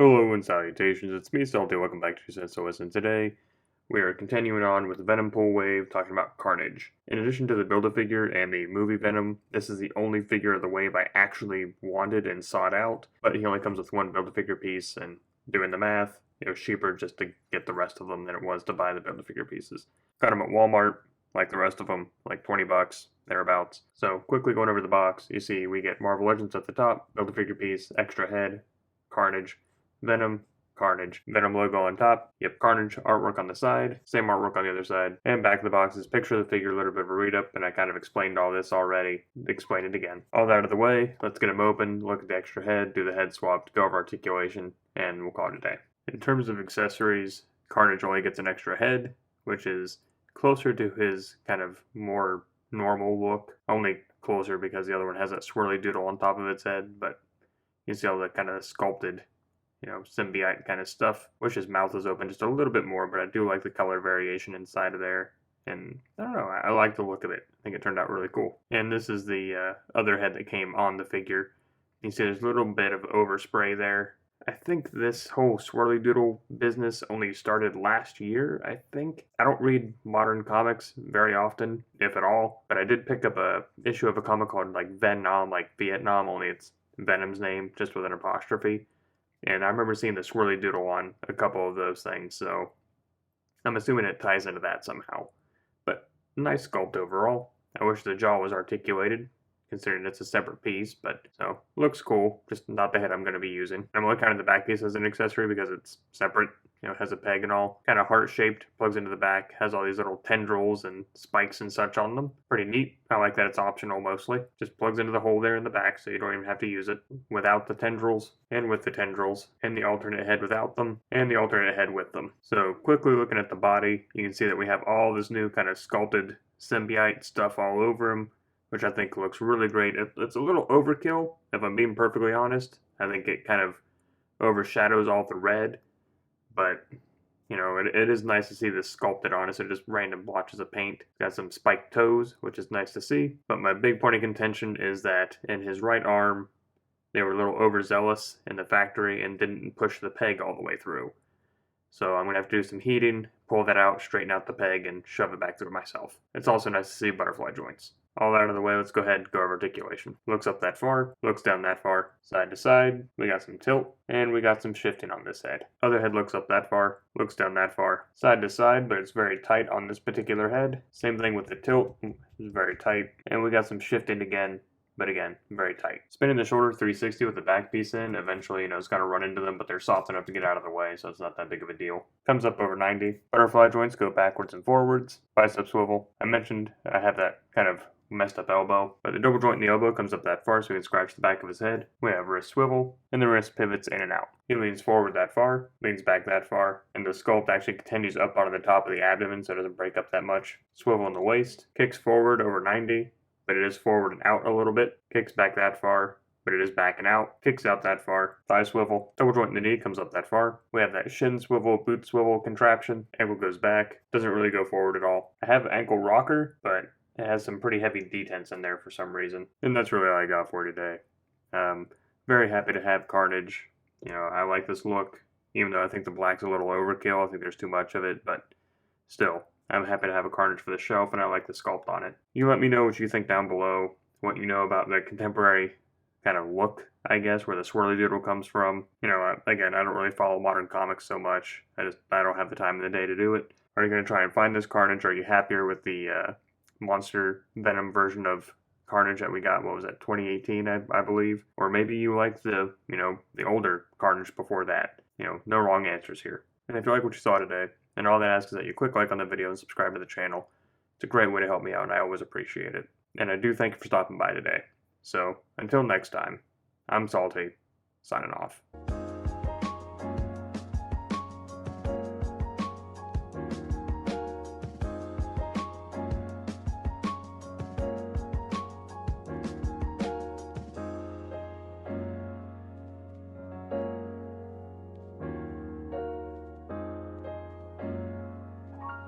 Hello and salutations, it's me, Salty. Welcome back to SOS, and today we are continuing on with the Venom Pull Wave, talking about Carnage. In addition to the Build-A-Figure and the movie Venom, this is the only figure of the wave I actually wanted and sought out, but he only comes with one Build-A-Figure piece, and doing the math, it was cheaper just to get the rest of them than it was to buy the Build-A-Figure pieces. Got them at Walmart, like the rest of them, like 20 bucks, thereabouts. So quickly going over the box, you see we get Marvel Legends at the top, Build-A-Figure piece, extra head, Carnage, Venom, Carnage. Venom logo on top. Yep, Carnage artwork on the side. Same artwork on the other side. And back of the box is picture of the figure, a little bit of a read-up, and I kind of explained all this already. Explain it again. All that out of the way, let's get him open, look at the extra head, do the head swap, go over articulation, and we'll call it a day. In terms of accessories, Carnage only gets an extra head, which is closer to his kind of more normal look. Only closer because the other one has that swirly doodle on top of its head, but you see all that kind of sculpted, symbiote kind of stuff. Wish his mouth was open just a little bit more, but I do like the color variation inside of there. And I don't know, I like the look of it. I think it turned out really cool. And this is the other head that came on the figure. You see there's a little bit of overspray there. I think this whole swirly doodle business only started last year, I think. I don't read modern comics very often, if at all, but I did pick up a issue of a comic called like Venom, like Vietnam, only it's Venom's name, just with an apostrophe. And I remember seeing the swirly doodle on a couple of those things, so I'm assuming it ties into that somehow. But nice sculpt overall. I wish the jaw was articulated, considering it's a separate piece, but so looks cool, just not the head I'm going to be using. I'm only counting the back piece as an accessory because it's separate, it has a peg and all. Kind of heart-shaped, plugs into the back, has all these little tendrils and spikes and such on them. Pretty neat. I like that it's optional mostly. Just plugs into the hole there in the back, so you don't even have to use it. Without the tendrils, and with the tendrils, and the alternate head without them, and the alternate head with them. So quickly looking at the body, you can see that we have all this new kind of sculpted symbiote stuff all over him, which I think looks really great. It's a little overkill, if I'm being perfectly honest. I think it kind of overshadows all the red, but, it is nice to see this sculpted on instead of just random blotches of paint. Got some spiked toes, which is nice to see, but my big point of contention is that in his right arm, they were a little overzealous in the factory and didn't push the peg all the way through. So I'm going to have to do some heating, pull that out, straighten out the peg, and shove it back through myself. It's also nice to see butterfly joints. All out of the way, let's go ahead and go over articulation. Looks up that far, looks down that far, side to side, we got some tilt, and we got some shifting on this head. Other head looks up that far, looks down that far, side to side, but it's very tight on this particular head. Same thing with the tilt, it's very tight, and we got some shifting again, but again, very tight. Spinning the shoulder 360 with the back piece in, eventually, it's got to run into them, but they're soft enough to get out of the way, so it's not that big of a deal. Comes up over 90. Butterfly joints go backwards and forwards. Bicep swivel. I mentioned I have that kind of messed up elbow, but the double joint in the elbow comes up that far so we can scratch the back of his head. We have wrist swivel, and the wrist pivots in and out. He leans forward that far, leans back that far, and the sculpt actually continues up onto the top of the abdomen so it doesn't break up that much. Swivel in the waist, kicks forward over 90, but it is forward and out a little bit. Kicks back that far, but it is back and out. Kicks out that far. Thigh swivel. Double joint in the knee comes up that far. We have that shin swivel, boot swivel contraption. Ankle goes back. Doesn't really go forward at all. I have ankle rocker, but it has some pretty heavy detents in there for some reason. And that's really all I got for today. Very happy to have Carnage. I like this look, even though I think the black's a little overkill. I think there's too much of it, but still, I'm happy to have a Carnage for the shelf, and I like the sculpt on it. You let me know what you think down below, what you know about the contemporary kind of look, I guess, where the swirly doodle comes from. Again, I don't really follow modern comics so much. I don't have the time in the day to do it. Are you going to try and find this Carnage? Are you happier with the Monster Venom version of Carnage that we got, 2018, I believe? Or maybe you like the older Carnage before that. No wrong answers here. And if you like what you saw today, and all that asks is that you click like on the video and subscribe to the channel. It's a great way to help me out, and I always appreciate it. And I do thank you for stopping by today. So, until next time, I'm Salty, signing off.